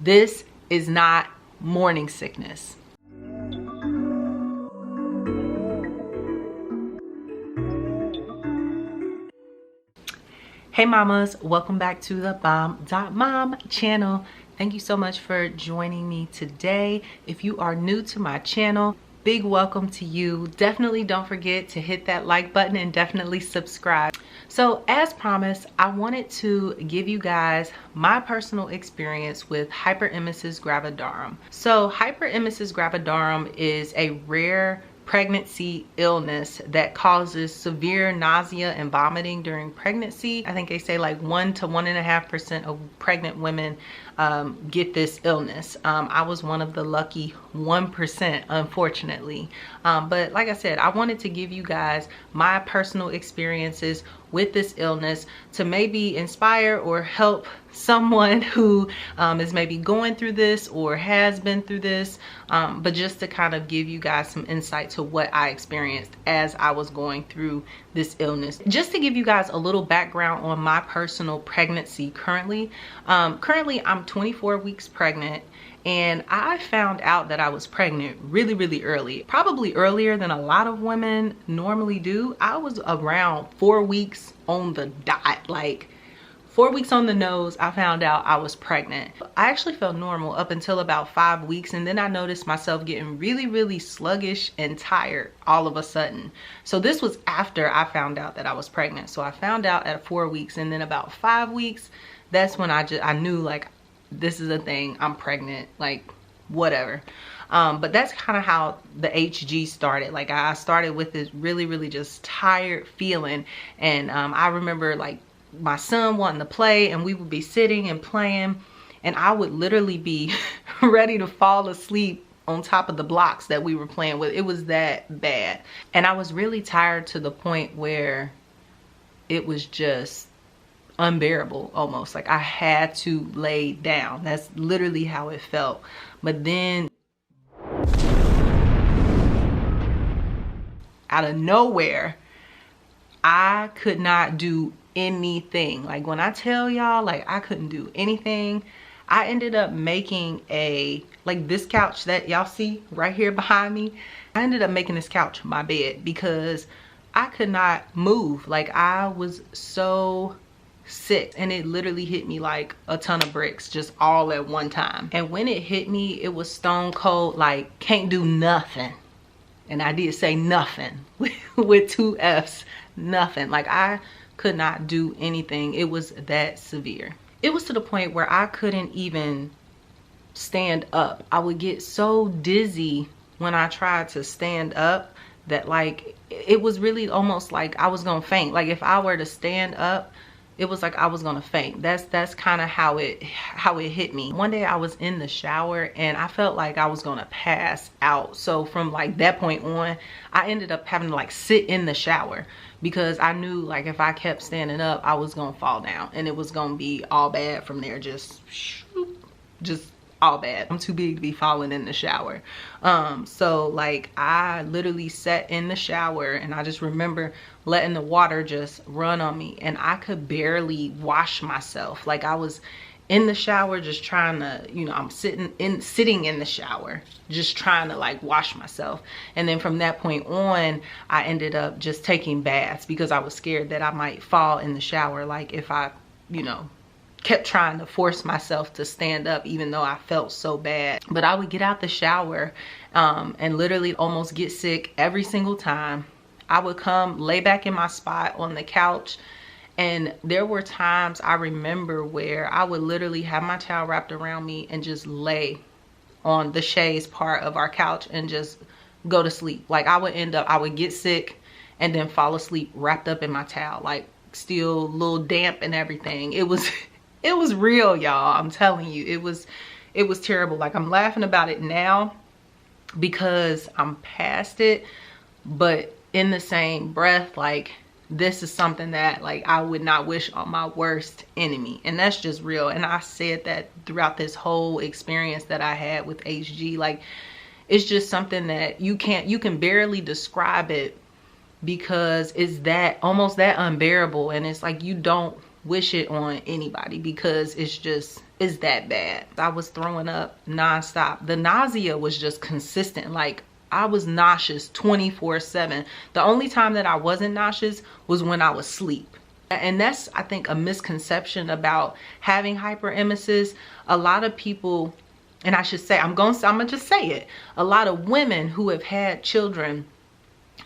This is not morning sickness. Hey mamas, welcome back to the Bomb.Mom channel. Thank you so much for joining me today. If you are new to my channel, big welcome to you. Definitely don't forget to hit that like button and definitely subscribe. So as promised, I wanted to give you guys my personal experience with Hyperemesis Gravidarum. So Hyperemesis Gravidarum is a rare pregnancy illness that causes severe nausea and vomiting during pregnancy. I think they say like 1 to 1.5% of pregnant women get this illness. I was one of the lucky 1%, unfortunately. But like I said, I wanted to give you guys my personal experiences with this illness to maybe inspire or help someone who is maybe going through this or has been through this, but just to kind of give you guys some insight to what I experienced as I was going through this illness. Just to give you guys a little background on my personal pregnancy currently. Currently I'm 24 weeks pregnant, and I found out that I was pregnant really early, probably earlier than a lot of women normally do. I was around 4 weeks on the dot, like 4 weeks on the nose. I found out I was pregnant. I actually felt normal up until about 5 weeks, and then I noticed myself getting really sluggish and tired all of a sudden. So this was after I found out that I was pregnant. So I found out at 4 weeks, and then about 5 weeks, that's when I knew, like, this is a thing, I'm pregnant, like whatever. But that's kind of how the HG started. Like I started with this really just tired feeling, and I remember like my son wanting to play, and we would be sitting and playing, and I would literally be ready to fall asleep on top of the blocks that we were playing with. It was that bad, and I was really tired to the point where it was just unbearable almost. Like I had to lay down. That's literally how it felt. But then out of nowhere, I could not do anything. Like when I tell y'all, like I couldn't do anything, I ended up making like this couch that y'all see right here behind me. I ended up making this couch my bed because I could not move. Like I was so sick, and it literally hit me like a ton of bricks just all at one time. And when it hit me, it was stone cold, like can't do nothing. And I did say nothing with 2 F's, nothing. Like I could not do anything. It was that severe. It was to the point where I couldn't even stand up. I would get so dizzy when I tried to stand up that like it was really almost like I was gonna faint. Like if I were to stand up, it was like I was gonna faint. That's kind of how it hit me. One day I was in the shower and I felt like I was gonna pass out. So from like that point on, I ended up having to like sit in the shower because I knew like if I kept standing up, I was gonna fall down, and it was gonna be all bad from there. Just all bad. I'm too big to be falling in the shower. So like I literally sat in the shower, and I just remember letting the water just run on me, and I could barely wash myself. Like I was in the shower just trying to, you know, I'm sitting in the shower just trying to like wash myself. And then from that point on, I ended up just taking baths because I was scared that I might fall in the shower, like if I, you know, kept trying to force myself to stand up even though I felt so bad. But I would get out the shower and literally almost get sick every single time. I would come lay back in my spot on the couch, and there were times I remember where I would literally have my towel wrapped around me and just lay on the chaise part of our couch and just go to sleep. Like I would get sick and then fall asleep wrapped up in my towel, like still a little damp and everything. It was real, y'all. I'm telling you, it was terrible. Like I'm laughing about it now because I'm past it, but in the same breath, like this is something that like I would not wish on my worst enemy, and that's just real. And I said that throughout this whole experience that I had with HG. Like it's just something that you can barely describe it because it's that almost that unbearable, and it's like you don't wish it on anybody because it's that bad. I was throwing up nonstop. The nausea was just consistent. Like, I was nauseous 24/7. The only time that I wasn't nauseous was when I was asleep. And that's, I think, a misconception about having hyperemesis. A lot of people, and I should say, I'm gonna just say it, a lot of women who have had children,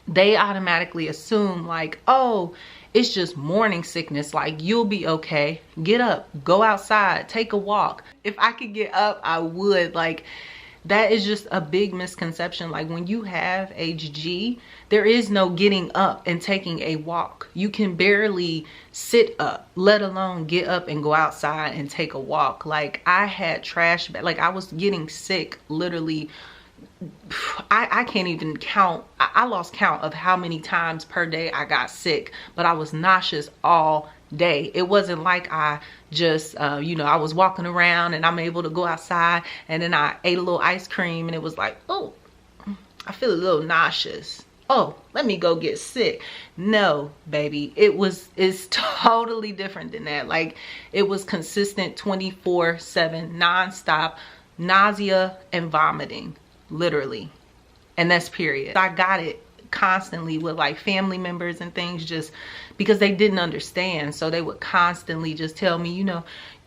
they automatically assume like, oh, it's just morning sickness, like you'll be okay. Get up, go outside, take a walk. If I could get up, I would. Like, that is just a big misconception. Like, when you have HG, there is no getting up and taking a walk. You can barely sit up, let alone get up and go outside and take a walk. Like, I had trash, like I was getting sick literally. I can't even count. I lost count of how many times per day I got sick, but I was nauseous all day. It wasn't like I just, you know, I was walking around and I'm able to go outside and then I ate a little ice cream and it was like, oh, I feel a little nauseous. Oh, let me go get sick. No, baby, it's totally different than that. Like, it was consistent 24/7, nonstop, nausea and vomiting. Literally. And that's period. I got it constantly with like family members and things, just because they didn't understand. So they would constantly just tell me, you know,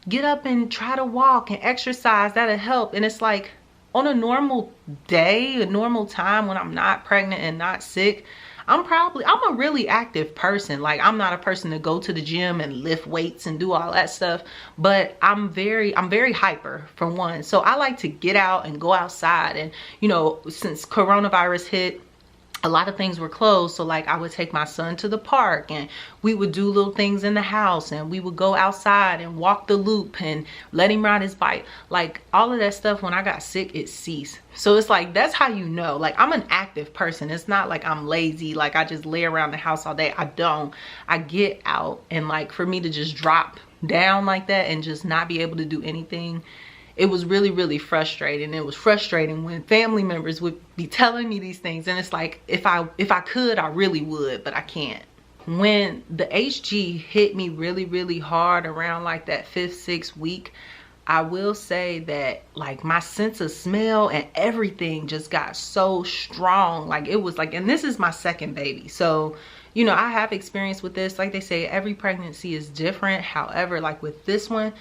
get up and try to walk and exercise, that'll help. And it's like, on a normal day, a normal time when I'm not pregnant and not sick, I'm a really active person. Like, I'm not a person to go to the gym and lift weights and do all that stuff, but I'm very hyper, for one. So I like to get out and go outside. And, you know, since coronavirus hit, a lot of things were closed. So like, I would take my son to the park and we would do little things in the house, and we would go outside and walk the loop and let him ride his bike. Like, all of that stuff, when I got sick, it ceased. So it's like, that's how you know. Like, I'm an active person. It's not like I'm lazy, like I just lay around the house all day. I don't. I get out, and like, for me to just drop down like that and just not be able to do anything, it was really, really frustrating. It was frustrating when family members would be telling me these things, and it's like, if I could, I really would, but I can't. When the HG hit me really, really hard around like that 5th, 6th week, I will say that like my sense of smell and everything just got so strong. Like, it was like, and this is my second baby, so you know, I have experience with this. Like they say, every pregnancy is different. However, like with this one,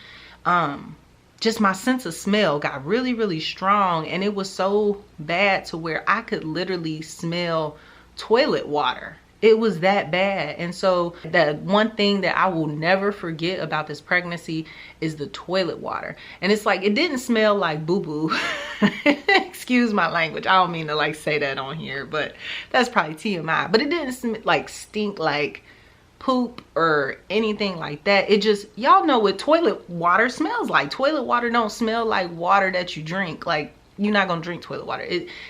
just my sense of smell got really, really strong, and it was so bad to where I could literally smell toilet water. It was that bad. And so the one thing that I will never forget about this pregnancy is the toilet water. And it's like, it didn't smell like boo-boo. Excuse my language. I don't mean to like say that on here, but that's probably TMI. But it didn't like stink like poop or anything like that. It just, y'all know what toilet water smells like. Toilet water don't smell like water that you drink. Like, you're not gonna drink toilet water.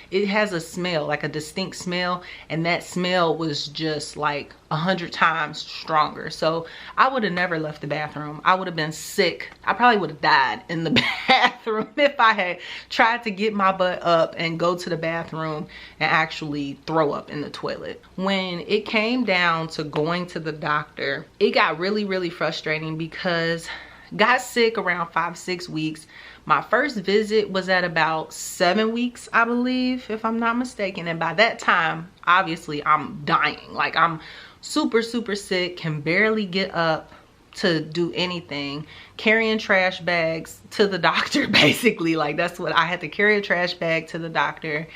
It has a smell, like a distinct smell, and that smell was just like 100 times stronger. So I would have never left the bathroom. I would have been sick. I probably would have died in the bathroom if I had tried to get my butt up and go to the bathroom and actually throw up in the toilet. When it came down to going to the doctor, it got really, really frustrating because got sick around 5-6 weeks. My first visit was at about 7 weeks, I believe, if I'm not mistaken. And by that time, obviously, I'm dying. Like, I'm super, super sick, can barely get up to do anything. Carrying trash bags to the doctor, basically. Like, that's what I had to carry, a trash bag to the doctor.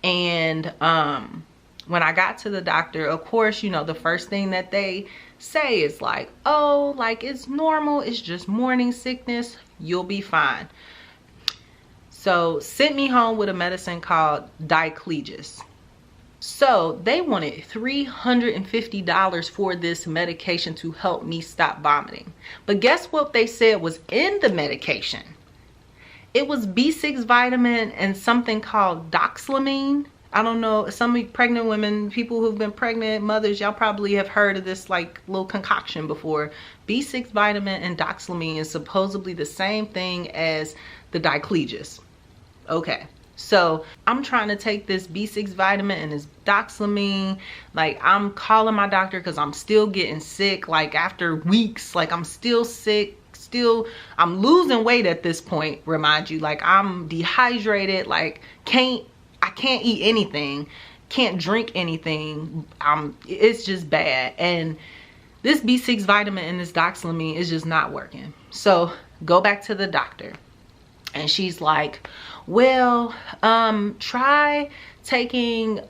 And when I got to the doctor, of course, you know, the first thing that they say is like, oh, like, it's normal. It's just morning sickness. You'll be fine. So sent me home with a medicine called diclegis. So they wanted $350 for this medication to help me stop vomiting. But guess what they said was in the medication? It was B6 vitamin and something called doxylamine. I don't know, some pregnant women, people who've been pregnant, mothers, y'all probably have heard of this like little concoction before. B6 vitamin and doxylamine is supposedly the same thing as the diclegis. Okay, So I'm trying to take this B6 vitamin and this doxylamine. Like, I'm calling my doctor because I'm still getting sick. Like, after weeks, like, I'm still sick. I'm losing weight at this point, remind you. Like, I'm dehydrated. Like, I can't eat anything, can't drink anything. It's just bad. And this B6 vitamin and this doxylamine is just not working. So go back to the doctor, and she's like, well, try taking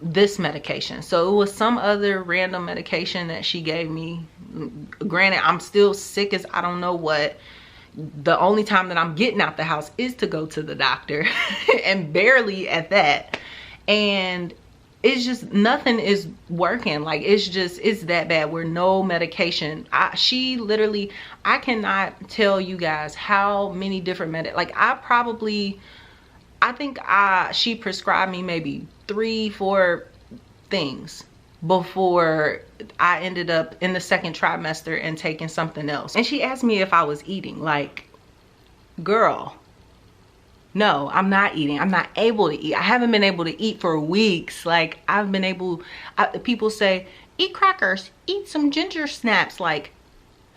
this medication. So it was some other random medication that she gave me. Granted, I'm still sick as I don't know what. The only time that I'm getting out the house is to go to the doctor, and barely at that. And it's just, nothing is working. Like, it's that bad. We're no medication. She literally, I cannot tell you guys how many different she prescribed me maybe 3-4 things before I ended up in the second trimester and taking something else. And she asked me if I was eating. Like, girl, no, I'm not eating. I'm not able to eat. I haven't been able to eat for weeks. Like, I've been able, people say, eat crackers, eat some ginger snaps. Like,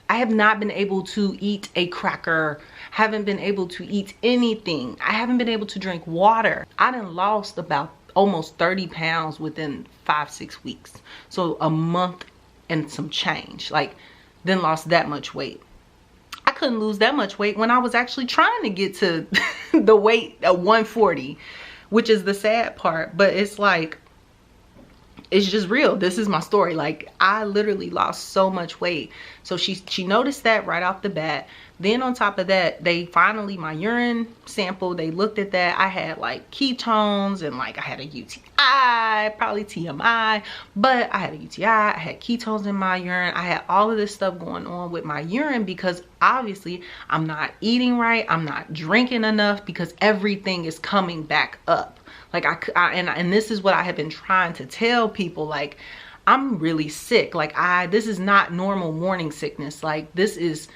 I have not been able to eat a cracker. Haven't been able to eat anything. I haven't been able to drink water. I done lost about almost 30 pounds within 5-6 weeks. So a month and some change. Like, then lost that much weight. I couldn't lose that much weight when I was actually trying to get to the weight of 140, which is the sad part. But it's like, it's just real. This is my story. Like, I literally lost so much weight. So she noticed that right off the bat. Then on top of that, they finally, my urine sample, they looked at that. I had like ketones, and like I had a UTI, probably TMI, but I had a UTI, I had ketones in my urine. I had all of this stuff going on with my urine because obviously I'm not eating right. I'm not drinking enough because everything is coming back up. Like, and this is what I have been trying to tell people. Like, I'm really sick. Like, this is not normal morning sickness. Like, this is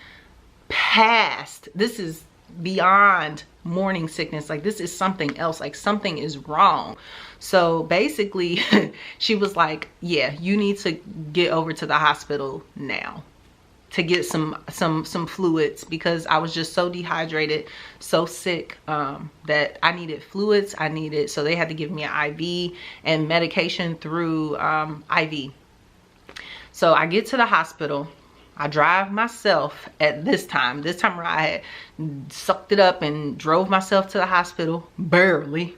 beyond morning sickness. Like, this is something else. Like, something is wrong. So basically, she was like, yeah, you need to get over to the hospital now to get some fluids, because I was just so dehydrated, so sick, that I needed fluids. So they had to give me an IV and medication through IV. So I get to the hospital. I drive myself at this time where I had sucked it up and drove myself to the hospital, barely.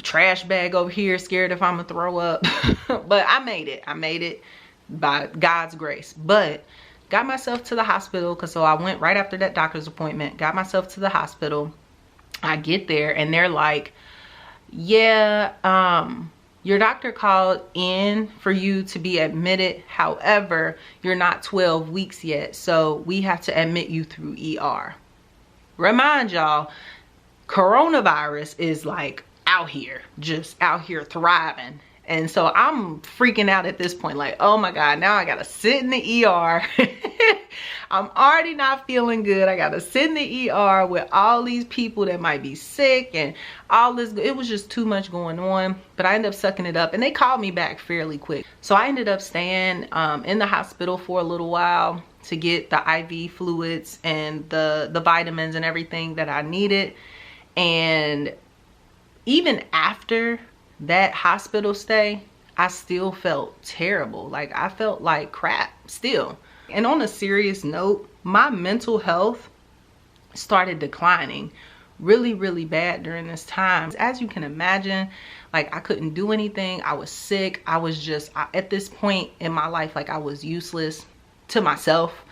Trash bag over here, scared if I'm gonna throw up. But I made it by God's grace. But got myself to the hospital, so I went right after that doctor's appointment, got myself to the hospital. I get there and they're like, yeah, your doctor called in for you to be admitted. However, you're not 12 weeks yet, so we have to admit you through ER. Remind y'all, coronavirus is like out here, just out here thriving. And so I'm freaking out at this point, like, oh my God, now I gotta sit in the ER. I'm already not feeling good. I gotta sit in the ER with all these people that might be sick and all this. It was just too much going on, but I ended up sucking it up, and they called me back fairly quick. So I ended up staying in the hospital for a little while to get the IV fluids and the vitamins and everything that I needed. And even after that hospital stay, I still felt terrible. Like, I felt like crap still. And on a serious note, my mental health started declining really, really bad during this time. As you can imagine, like, I couldn't do anything. I was sick. I was just, at this point in my life, like, I was useless to myself.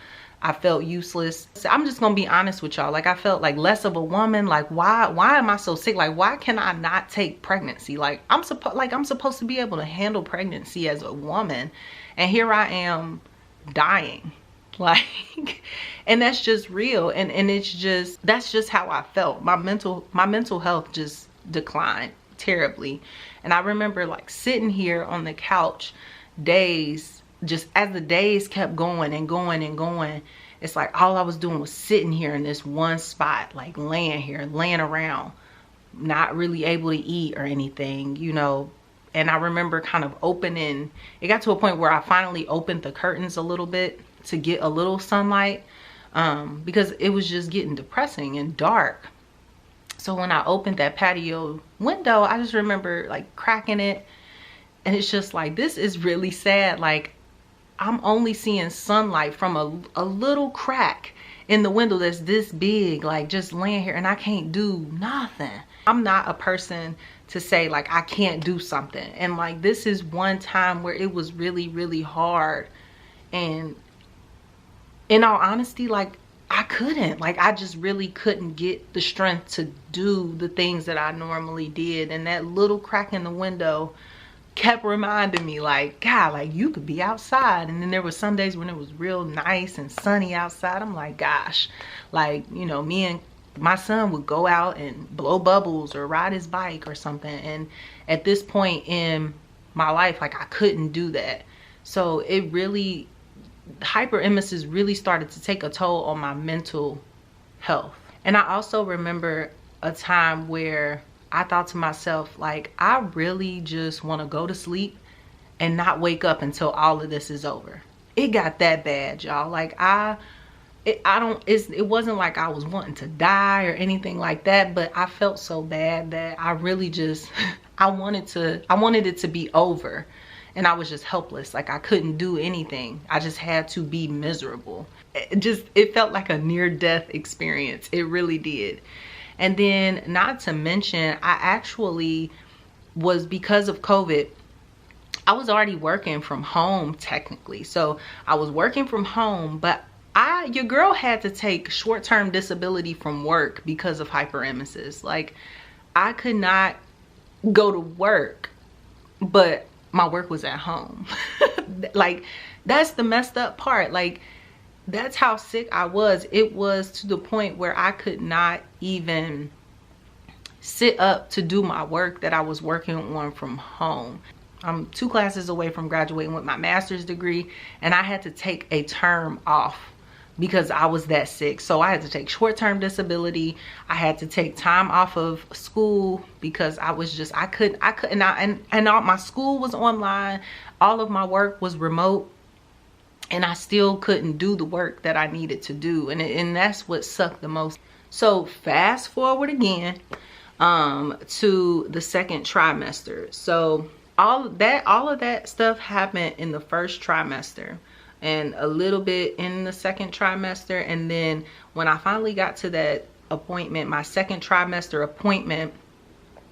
I felt useless. So I'm just gonna be honest with y'all. Like, I felt like less of a woman. Like, why am I so sick? Like, why can I not take pregnancy? Like, I'm supposed to be able to handle pregnancy as a woman, and here I am dying. Like, and that's just real. And that's just how I felt. My mental health just declined terribly. And I remember like sitting here on the couch days, just as the days kept going and going and going, it's like all I was doing was sitting here in this one spot, like laying around, not really able to eat or anything, you know. And I remember kind of opening, it got to a point where I finally opened the curtains a little bit to get a little sunlight, because it was just getting depressing and dark. So when I opened that patio window, I just remember like cracking it, and it's just like, this is really sad. Like, I'm only seeing sunlight from a little crack in the window that's this big, like just laying here, and I can't do nothing. I'm not a person to say like I can't do something, and like this is one time where it was really, really hard. And in all honesty, like I couldn't, like I just really couldn't get the strength to do the things that I normally did. And that little crack in the window kept reminding me, like, God, like you could be outside. And then there were some days when it was real nice and sunny outside. I'm like, gosh, like, you know, me and my son would go out and blow bubbles or ride his bike or something. And at this point in my life, like I couldn't do that. So it really, hyperemesis really started to take a toll on my mental health. And I also remember a time where I thought to myself, like, I really just want to go to sleep and not wake up until all of this is over. It got that bad, y'all. Like it wasn't like I was wanting to die or anything like that, but I felt so bad that I really just, I wanted it to be over. And I was just helpless. Like I couldn't do anything. I just had to be miserable. It felt like a near-death experience. It really did. And then, not to mention, I actually was, because of COVID, I was already working from home technically. So I was working from home, but your girl had to take short-term disability from work because of hyperemesis. Like I could not go to work, but my work was at home. Like that's the messed up part. Like that's how sick I was. It was to the point where I could not even sit up to do my work that I was working on from home. I'm 2 classes away from graduating with my master's degree, and I had to take a term off because I was that sick. So I had to take short-term disability. I had to take time off of school because I was just, I couldn't, and all my school was online. All of my work was remote, and I still couldn't do the work that I needed to do. And that's what sucked the most. So fast forward again to the second trimester. So all of that stuff happened in the first trimester and a little bit in the second trimester. And then when I finally got to that appointment, my second trimester appointment,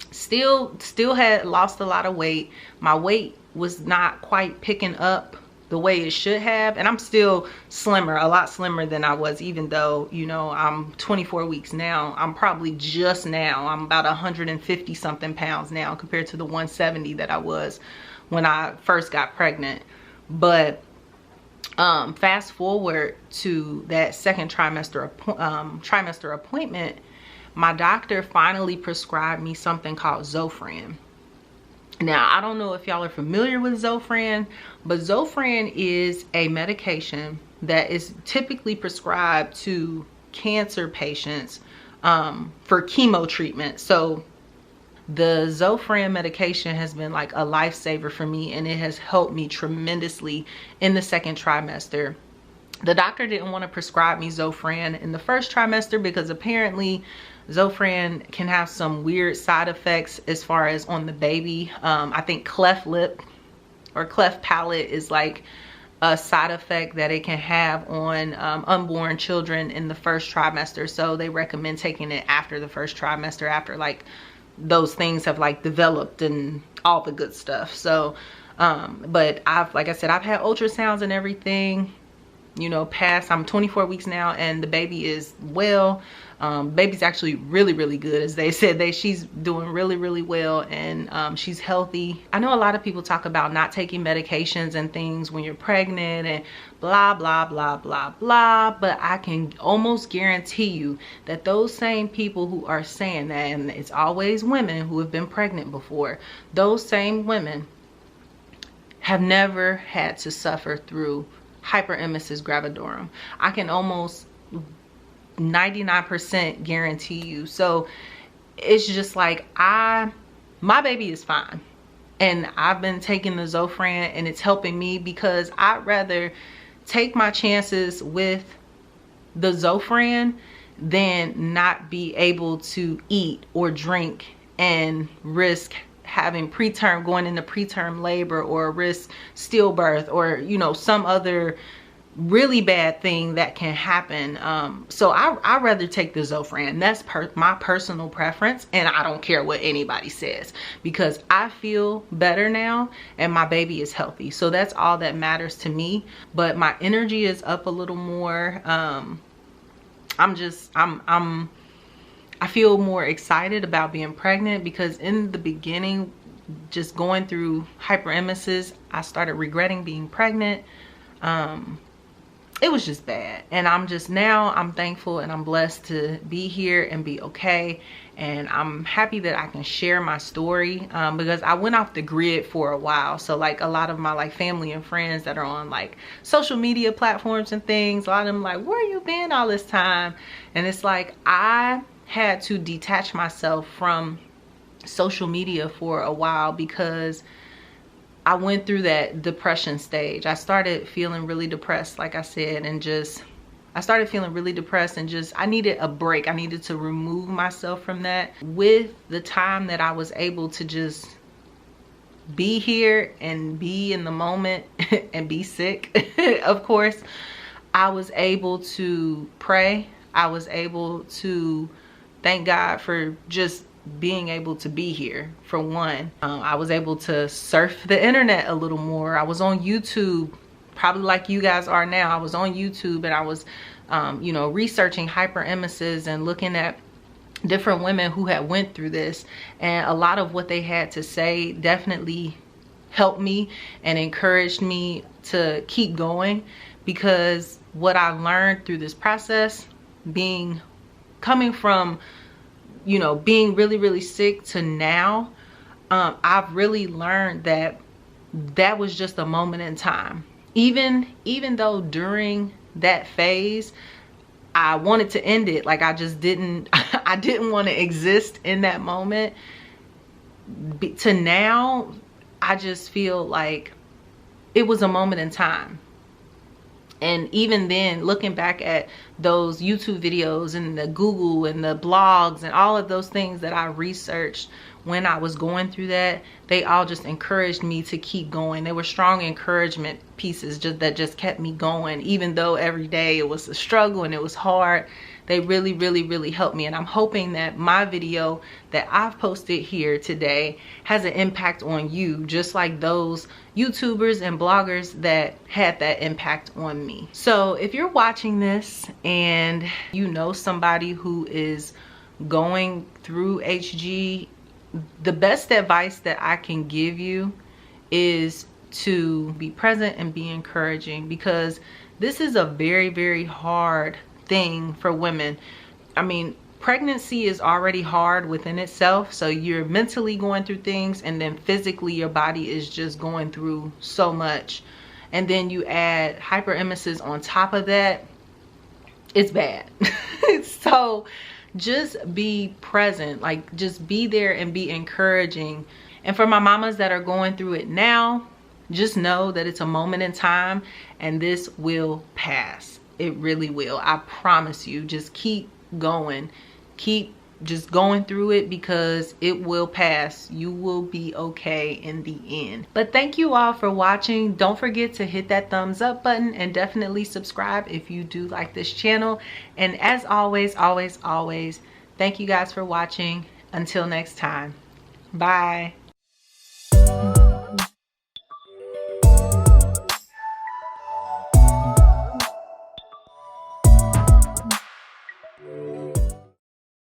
still had lost a lot of weight. My weight was not quite picking up the way it should have, and I'm still slimmer, a lot slimmer than I was, even though, you know, I'm 24 weeks now. I'm probably just now, I'm about 150 something pounds now compared to the 170 that I was when I first got pregnant. But fast forward to that second trimester appointment, my doctor finally prescribed me something called Zofran. Now, I don't know if y'all are familiar with Zofran, but Zofran is a medication that is typically prescribed to cancer patients for chemo treatment. So the Zofran medication has been like a lifesaver for me, and it has helped me tremendously in the second trimester. The doctor didn't want to prescribe me Zofran in the first trimester because apparently Zofran can have some weird side effects as far as on the baby. I think cleft lip or cleft palate is like a side effect that it can have on unborn children in the first trimester. So they recommend taking it after the first trimester, after like those things have like developed and all the good stuff. So but like I said, I've had ultrasounds and everything, you know, I'm 24 weeks now, and the baby is well. Baby's actually really, really good. As they said, she's doing really, really well, and she's healthy. I know a lot of people talk about not taking medications and things when you're pregnant and blah, blah, blah, blah, blah, but I can almost guarantee you that those same people who are saying that, and it's always women who have been pregnant before, those same women have never had to suffer through Hyperemesis Gravidarum. I can almost 99% guarantee you. So it's just like my baby is fine. And I've been taking the Zofran and it's helping me, because I'd rather take my chances with the Zofran than not be able to eat or drink and risk having going into preterm labor, or risk stillbirth, or, you know, some other really bad thing that can happen. So I'd rather take the Zofran. That's my personal preference, and I don't care what anybody says, because I feel better now and my baby is healthy. So that's all that matters to me. But my energy is up a little more. I feel more excited about being pregnant, because in the beginning, just going through hyperemesis, I started regretting being pregnant. It was just bad. And I'm thankful and I'm blessed to be here and be okay. And I'm happy that I can share my story, because I went off the grid for a while. So like a lot of my like family and friends that are on like social media platforms and things, a lot of them like, where you been all this time? And it's like, I had to detach myself from social media for a while, because I went through that depression stage. I started feeling really depressed, like I said, and I started feeling really depressed, and I needed a break. I needed to remove myself from that. With the time that I was able to just be here and be in the moment and be sick, of course, I was able to pray. I was able to thank God for just being able to be here, for one. I was able to surf the internet a little more. I was on YouTube, probably like you guys are now. I was on YouTube and I was you know, researching hyperemesis and looking at different women who had went through this, and a lot of what they had to say definitely helped me and encouraged me to keep going, because what I learned through this process, coming from, you know, being really, really sick to now, I've really learned that that was just a moment in time. Even though during that phase, I wanted to end it. Like I didn't want to exist in that moment. To now, I just feel like it was a moment in time. And even then, looking back at those YouTube videos and the Google and the blogs and all of those things that I researched when I was going through that, they all just encouraged me to keep going. They were strong encouragement pieces that just kept me going. Even though every day it was a struggle and it was hard, they really, really, really helped me. And I'm hoping that my video that I've posted here today has an impact on you, just like those YouTubers and bloggers that had that impact on me. So if you're watching this and you know somebody who is going through HG, the best advice that I can give you is to be present and be encouraging, because this is a very, very hard thing for women. I mean, pregnancy is already hard within itself, so you're mentally going through things, and then physically your body is just going through so much, and then you add hyperemesis on top of that. It's bad. So just be present, like just be there and be encouraging. And for my mamas that are going through it now, just know that it's a moment in time and this will pass. It really will. I promise you. Just keep going. Keep just going through it, because it will pass. You will be okay in the end. But thank you all for watching. Don't forget to hit that thumbs up button and definitely subscribe if you do like this channel. And as always, always, always, thank you guys for watching. Until next time. Bye.